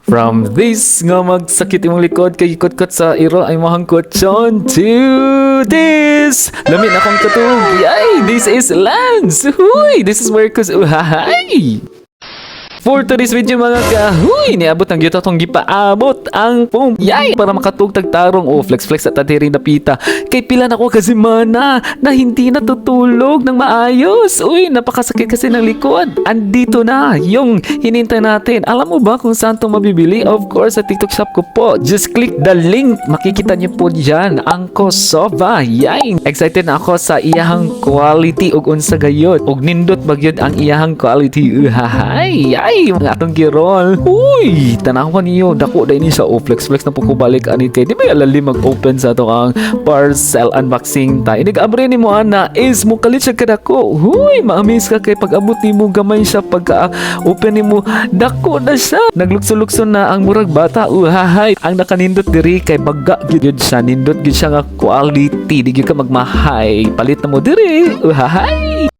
From this nga magsakit imong likod kay ikot-kot sa iro ay mahangkot to this. Lamin akong katug. Yay! This is Lance. Huy! This is Marcus. Uhahay! For today's video mga kahuy, niabot ng yuta tong gipaabot ang pum. Yay! Para makatugtag tarong o flex at atiri na pita. Kay pila na ko kasi mana na hindi natutulog ng maayos. Uy, napakasakit kasi ng likod. Andito na yung hinintay natin. Alam mo ba kung saan to mabibili? Of course, sa TikTok shop ko po. Just click the link. Makikita niyo po dyan ang Kosova. Yay! Excited na ako sa iyahang quality ug unsa gayud. Ug nindot bagyod ang iyahang quality. Uhahay! Yay! Mga atong girol. Uy! Tanawan niyo. Dako da ini sa flex na pagkubalik ani kay. Di ba alali mag-open sa ito ang parcel unboxing tayo. Nag-abre ni mo ana is mo kalit siya kadako. Uy! Ma-amaze ka kay pag-abot ni mo gamay siya pagka-open ni mo. Dako na siya. Naglukso-lukso na ang murag bata. Uhahay! Ang nakanindot diri kay baga gyud siya. Nindot gyud siya nga quality. Di gyud ka magmahay. Palit na mo diri. Uhahay!